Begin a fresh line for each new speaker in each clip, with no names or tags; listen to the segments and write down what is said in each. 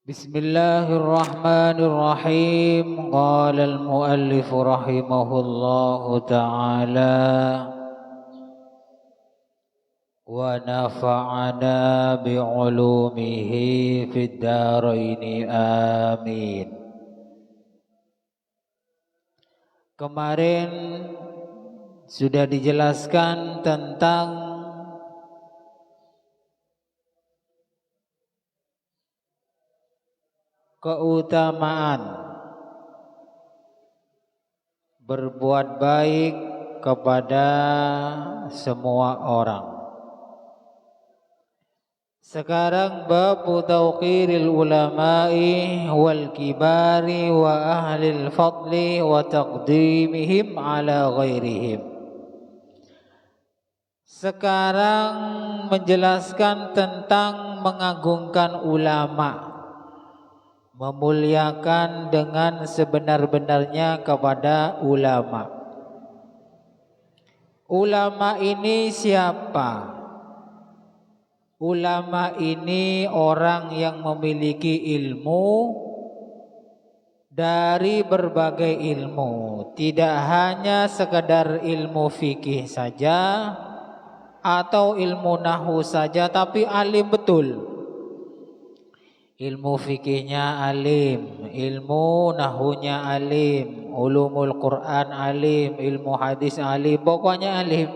Bismillahirrahmanirrahim. Qala al-muallif rahimahullahu ta'ala wa nafa'ana bi'ulumihi fid dharaini amin. Kemarin sudah dijelaskan tentang keutamaan berbuat baik kepada semua orang. Sekarang bab tauqiril ulama'i wal kibari wa ahlil fadli wa taqdimihim ala ghairihim. Sekarang menjelaskan tentang mengagungkan ulama, memuliakan dengan sebenar-benarnya kepada ulama. Ulama ini siapa? Ulama ini orang yang memiliki ilmu dari berbagai ilmu, tidak hanya sekedar ilmu fikih saja atau ilmu nahwu saja, tapi alim betul. Ilmu fikihnya alim, ilmu nahunya alim, ulumul Quran alim, ilmu hadis alim, pokoknya alim.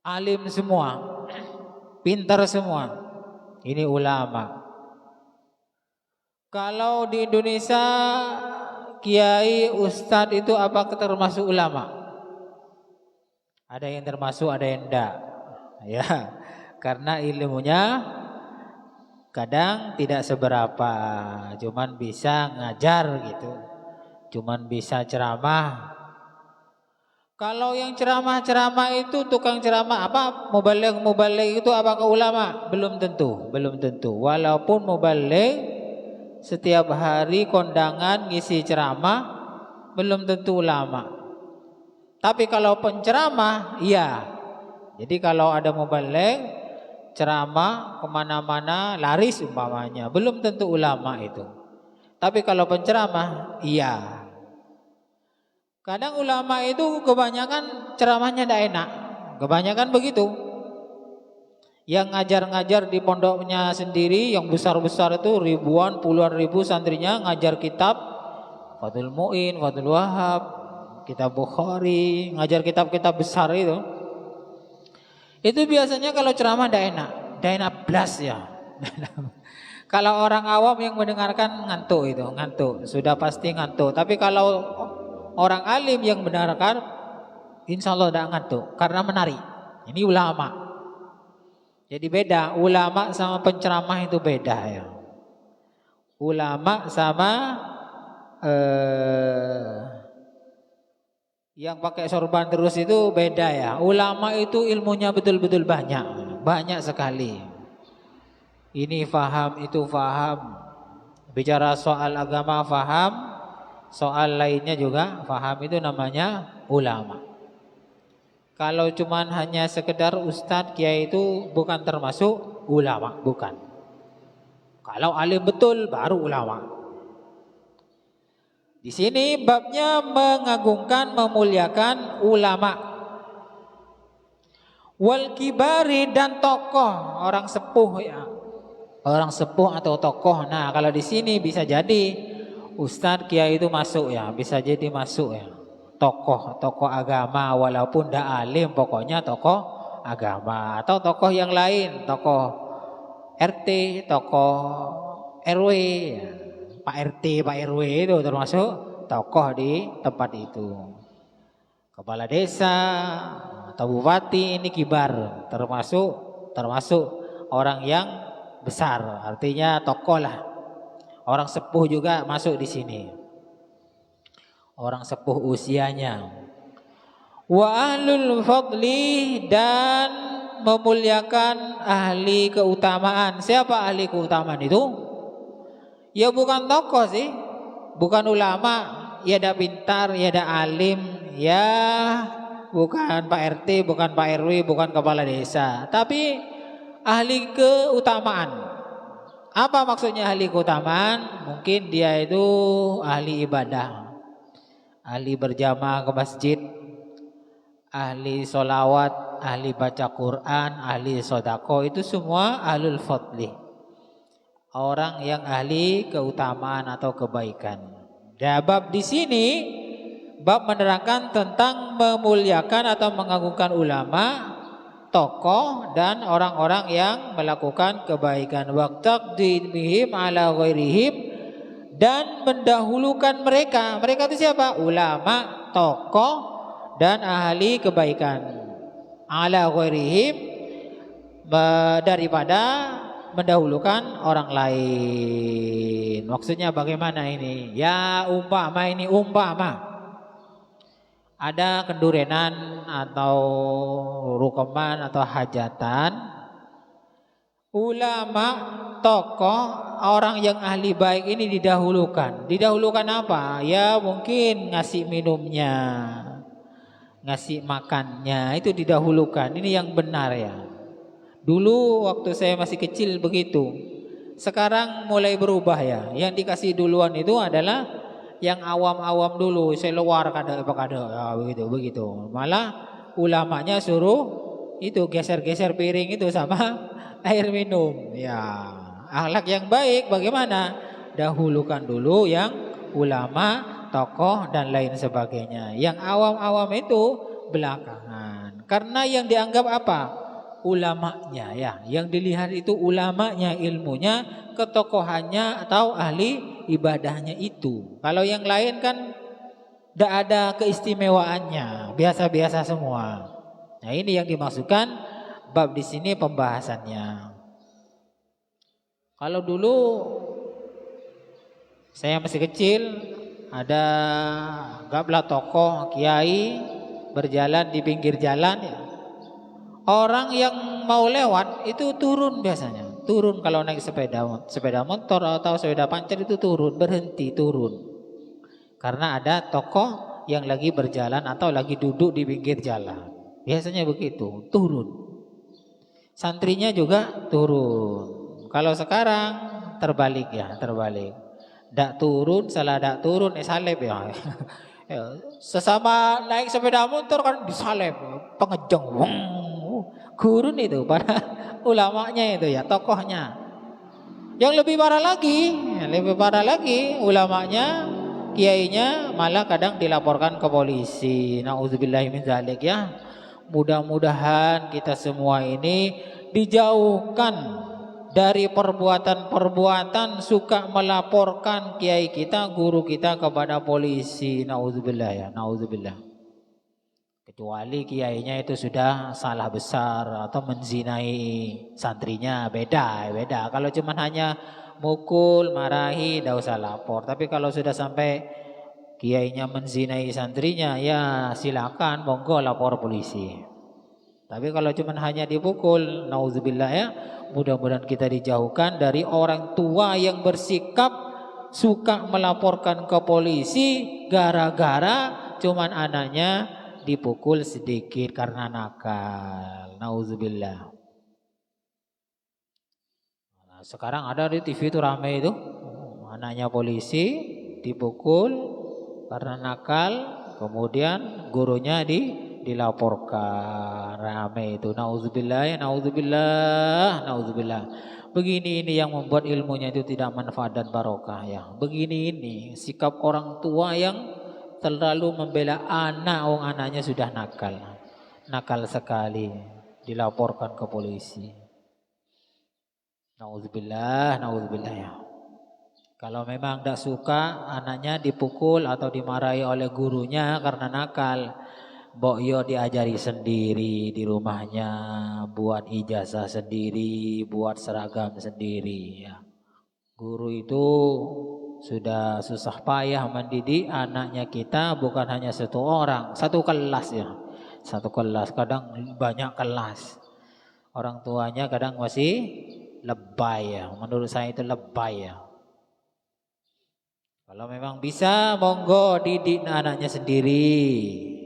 Alim semua, pintar semua. Ini ulama. Kalau di Indonesia kiai, ustadz itu apakah termasuk ulama? Ada yang termasuk, ada yang enggak. Ya, karena ilmunya kadang tidak seberapa, cuman bisa ngajar gitu, cuman bisa ceramah. Kalau yang ceramah-ceramah itu tukang ceramah apa, mubaligh itu apakah ulama? Belum tentu. Walaupun mubaligh setiap hari kondangan ngisi ceramah, belum tentu ulama. Tapi kalau penceramah, iya. Jadi kalau ada mubaligh ceramah kemana-mana laris umpamanya, belum tentu ulama itu. Tapi kalau penceramah, iya. Kadang ulama itu kebanyakan ceramahnya tidak enak, kebanyakan begitu. Yang ngajar-ngajar di pondoknya sendiri, yang besar-besar itu ribuan, puluhan ribu santrinya ngajar kitab Fathul Mu'in, Fathul Wahab, kitab Bukhari, ngajar kitab-kitab besar itu. Itu biasanya kalau ceramah tidak enak blas ya. Kalau orang awam yang mendengarkan ngantuk, sudah pasti ngantuk. Tapi kalau orang alim yang mendengarkan, insya Allah tidak ngantuk karena menarik. Ini ulama. Jadi beda, ulama sama penceramah itu beda ya. Ulama sama yang pakai sorban terus itu beda ya. Ulama itu ilmunya betul-betul banyak sekali. Ini faham, itu faham. Bicara soal agama faham, soal lainnya juga faham, itu namanya ulama. Kalau cuman hanya sekedar ustadz, kiai itu bukan termasuk ulama, bukan. Kalau alim betul baru ulama. Di sini babnya mengagungkan, memuliakan ulama. Wal kibari, dan tokoh, orang sepuh ya. Orang sepuh atau tokoh. Nah, kalau di sini bisa jadi ustadz, kiai itu masuk ya, bisa jadi masuk ya. Tokoh agama walaupun tidak alim, pokoknya tokoh agama atau tokoh yang lain, tokoh RT, tokoh RW ya. Pak RT, Pak RW itu termasuk tokoh di tempat itu. Kepala desa atau bupati, ini kibar, termasuk orang yang besar, artinya tokoh lah. Orang sepuh juga masuk di sini. Orang sepuh usianya. Wa ahlul fadli, dan memuliakan ahli keutamaan. Siapa ahli keutamaan itu? Ya bukan tokoh sih, bukan ulama, ya ada pintar, ya ada alim, ya bukan Pak RT, bukan Pak RW, bukan kepala desa, tapi ahli keutamaan. Apa maksudnya ahli keutamaan? Mungkin dia itu ahli ibadah, ahli berjamaah ke masjid, ahli solawat, ahli baca Quran, ahli sodako, itu semua ahlul fadli. Orang yang ahli keutamaan atau kebaikan. Dan bab di sini bab menerangkan tentang memuliakan atau mengagungkan ulama, tokoh dan orang-orang yang melakukan kebaikan. Waqtaqdimihim ala ghairihim, dan mendahulukan mereka. Mereka itu siapa? Ulama, tokoh dan ahli kebaikan. Ala ghairihim, daripada mendahulukan orang lain. Maksudnya bagaimana ini? Ya umpama ini, umpama ada kendurenan atau rukeman atau hajatan, ulama, tokoh, orang yang ahli baik ini didahulukan. Didahulukan apa? Ya mungkin ngasih minumnya, ngasih makannya, itu didahulukan. Ini yang benar ya. Dulu waktu saya masih kecil begitu. Sekarang mulai berubah ya. Yang dikasih duluan itu adalah yang awam-awam dulu. Saya luar kada ya, begitu. Malah ulamanya suruh itu geser-geser piring itu sama air minum. Ya, akhlak yang baik bagaimana? Dahulukan dulu yang ulama, tokoh dan lain sebagainya. Yang awam-awam itu belakangan. Karena yang dianggap apa? Ulamanya ya, yang dilihat itu ulamanya, ilmunya, ketokohannya atau ahli ibadahnya itu. Kalau yang lain kan tidak ada keistimewaannya, biasa-biasa semua. Nah ini yang dimaksudkan bab di sini pembahasannya. Kalau dulu saya masih kecil, ada gabla tokoh kiai berjalan di pinggir jalan ya. Orang yang mau lewat itu turun biasanya. Turun kalau naik sepeda motor atau sepeda pancar itu turun, berhenti turun. Karena ada tokoh yang lagi berjalan atau lagi duduk di pinggir jalan. Biasanya begitu, turun. Santrinya juga turun. Kalau sekarang terbalik ya, terbalik. Dak turun, salah dak turun, salib ya. Sesama naik sepeda motor kan disalib, pengejong. Gurun itu para ulamanya itu ya, tokohnya. Yang lebih parah lagi, ulamanya, kiainya malah kadang dilaporkan ke polisi. Nauzubillahi min dzalik ya. Mudah-mudahan kita semua ini dijauhkan dari perbuatan-perbuatan suka melaporkan kiai kita, guru kita kepada polisi. Nauzubillah ya, nauzubillah. Kecuali kiainya itu sudah salah besar atau menzinai santrinya, beda. Kalau cuma hanya mukul, marahi, tidak usah lapor. Tapi kalau sudah sampai kiainya menzinai santrinya, ya silakan, monggo lapor polisi. Tapi kalau cuma hanya dipukul, nauzubillah ya, mudah-mudahan kita dijauhkan dari orang tua yang bersikap suka melaporkan ke polisi gara-gara cuman anaknya dipukul sedikit karena nakal. Nauzubillah. Nah, sekarang ada di TV itu ramai itu, anaknya polisi dipukul karena nakal, kemudian gurunya dilaporkan, ramai itu. Nauzubillah ya, nauzubillah. Begini ini yang membuat ilmunya itu tidak manfaat dan barokah ya. Begini ini sikap orang tua yang terlalu membela anak, anaknya sudah nakal sekali, dilaporkan ke polisi. Nauzubillah ya. Kalau memang tidak suka anaknya dipukul atau dimarahi oleh gurunya karena nakal, Bokyo diajari sendiri di rumahnya, buat ijazah sendiri, buat seragam sendiri ya. Guru itu sudah susah payah mendidik anaknya kita, bukan hanya satu orang, satu kelas ya. Satu kelas, kadang banyak kelas. Orang tuanya kadang masih lebay ya. Menurut saya itu lebay ya. Kalau memang bisa, monggo didik anaknya sendiri.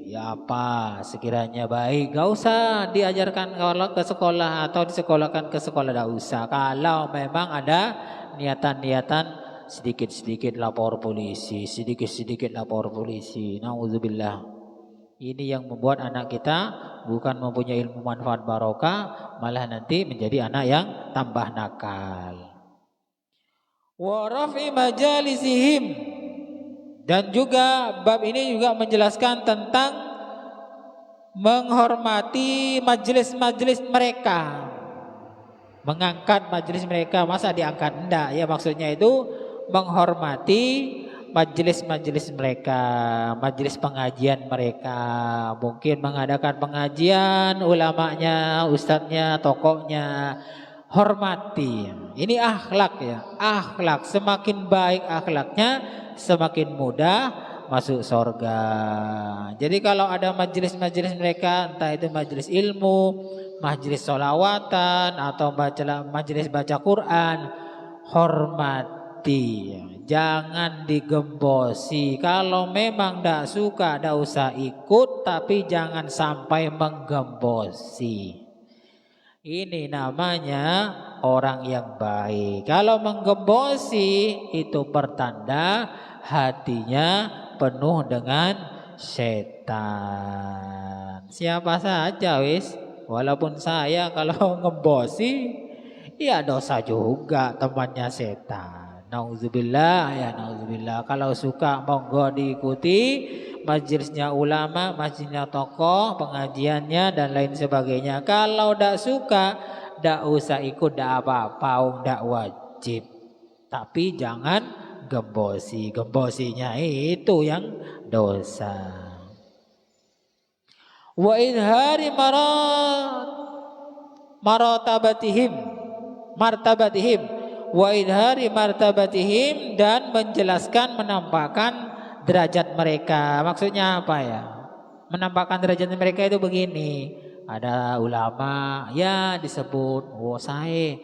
ya apa sekiranya baik, gak usah diajarkan kalau ke sekolah atau disekolahkan ke sekolah, gak usah. Kalau memang ada niatan-niatan sedikit-sedikit lapor polisi, sedikit-sedikit lapor polisi. Nauzubillah. Ini yang membuat anak kita bukan mempunyai ilmu manfaat barokah, malah nanti menjadi anak yang tambah nakal. Wa rafi majalisihim, dan juga bab ini juga menjelaskan tentang menghormati majelis-majelis mereka. Mengangkat majelis mereka, masa diangkat? Enggak, ya maksudnya itu menghormati majelis-majelis mereka, majelis pengajian mereka. Mungkin mengadakan pengajian, ulamanya, ustadznya, tokohnya, hormati. Ini akhlak ya, akhlak. Semakin baik akhlaknya, semakin mudah masuk surga. Jadi kalau ada majelis-majelis mereka, entah itu majelis ilmu, majelis sholawatan, atau majelis baca Quran, hormati. Jangan digembosi. Kalau memang tidak suka, tidak usah ikut, tapi jangan sampai menggembosi. Ini namanya orang yang baik. Kalau menggembosi itu pertanda hatinya penuh dengan setan. Siapa saja wis, walaupun saya kalau ngembosi ya dosa juga, temannya setan. Nauzubillah ya nauzubillah. Kalau suka monggo diikuti majelisnya ulama, majelisnya tokoh, pengajiannya dan lain sebagainya. Kalau tidak suka, tidak usah ikut, tidak apa-apa, tidak wajib. Tapi jangan gembosi. Gembosinya itu yang dosa. Wa idhari martabatihim, wa idhari martabatihim, dan menjelaskan, menampakkan derajat mereka. Maksudnya apa ya? Menampakkan derajat mereka itu begini. Ada ulama ya disebut, oh saya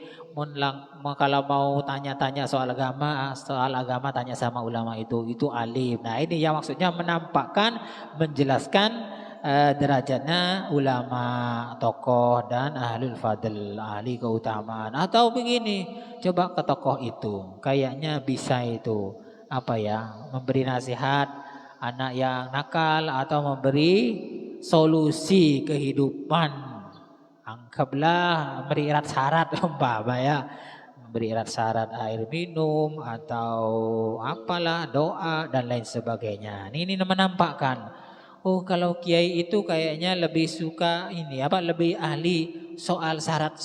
kalau mau tanya-tanya soal agama tanya sama ulama itu alim. Nah ini ya maksudnya menampakkan, menjelaskan derajatnya ulama, tokoh dan ahlul fadl, ahli keutamaan. Atau begini, coba ke tokoh itu, kayaknya bisa itu apa ya, memberi nasihat anak yang nakal atau memberi solusi kehidupan. Anggaplah beri irat syarat umpama ya, beri irat syarat air minum atau apalah, doa dan lain sebagainya. Ini menampakkan, oh kalau kiai itu kayaknya lebih suka ini apa, lebih ahli soal syarat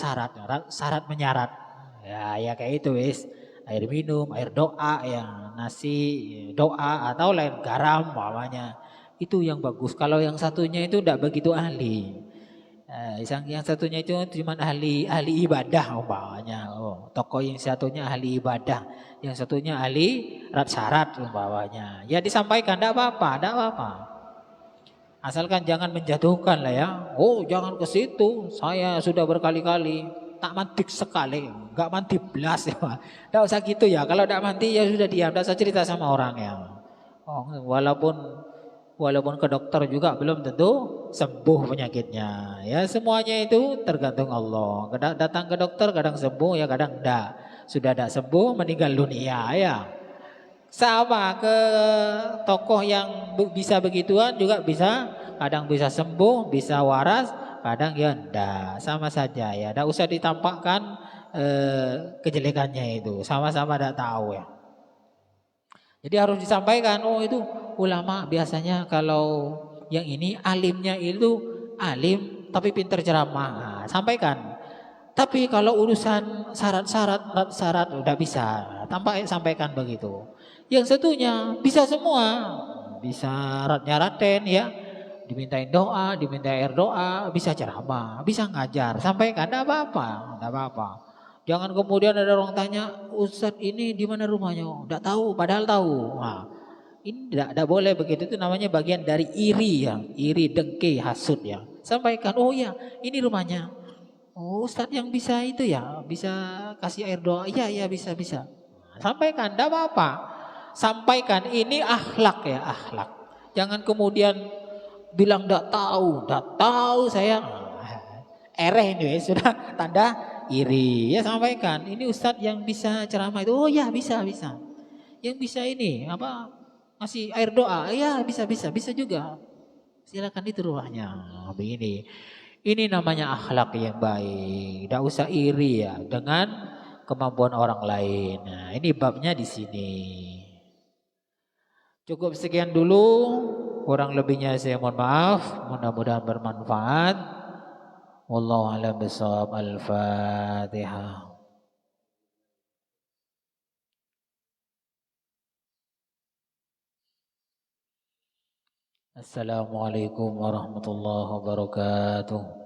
menyarat. Ya kayak itu wis. Air minum, air doa ya, nasi doa atau lain garam umpamanya. Itu yang bagus. Kalau yang satunya itu tidak begitu ahli. Yang satunya itu cuma ahli ibadah umpamanya. Oh, tokoh yang satunya ahli ibadah, yang satunya ahli syarat umpamanya. Ya disampaikan, tidak apa-apa. Asalkan jangan menjatuhkan lah ya. Oh jangan ke situ, saya sudah berkali-kali tak mantik sekali, nggak mantik belas ya. Tidak usah gitu ya. Kalau tidak mantik ya sudah diam, tidak usah cerita sama orang ya. Oh, walaupun ke dokter juga belum tentu sembuh penyakitnya. Ya semuanya itu tergantung Allah. Kadang datang ke dokter, kadang sembuh ya, kadang tidak. Sudah tidak sembuh, meninggal dunia ya. Sama ke tokoh yang bisa begituan juga bisa, kadang bisa sembuh, bisa waras, kadang ya enggak, sama saja ya. Enggak usah ditampakkan kejelekannya itu, sama-sama enggak tahu ya. Jadi harus disampaikan, oh itu ulama biasanya kalau yang ini alimnya itu alim tapi pinter ceramah. Nah, sampaikan. Tapi kalau urusan syarat udah bisa, sampaikan begitu. Yang satunya bisa semua, bisa nyaraten ya, dimintain doa, diminta air doa, bisa ceramah, bisa ngajar, sampaikan, tidak apa-apa. Jangan kemudian ada orang tanya, Ustadz ini di mana rumahnya? Tidak tahu, padahal tahu. Nah, ini tidak boleh begitu, itu namanya bagian dari iri ya, iri, dengki, hasud ya. Sampaikan, oh ya ini rumahnya. Oh Ustadz yang bisa itu ya, bisa kasih air doa, iya bisa. Sampaikan, tidak apa-apa. Sampaikan, ini akhlak ya, akhlak. Jangan kemudian bilang enggak tahu saya. Ereh ini sudah tanda iri. Ya sampaikan, ini ustadz yang bisa ceramah itu. Oh ya bisa. Yang bisa ini apa ngasih air doa. Ya bisa juga. Silakan itu ruahnya. Begini. Ini namanya akhlak yang baik. Tidak usah iri ya dengan kemampuan orang lain. Nah, ini babnya di sini. Cukup sekian dulu. Kurang lebihnya saya mohon maaf. Mudah-mudahan bermanfaat. Wallahu a'lam bishawab. Al-Fatihah. Assalamualaikum warahmatullahi wabarakatuh.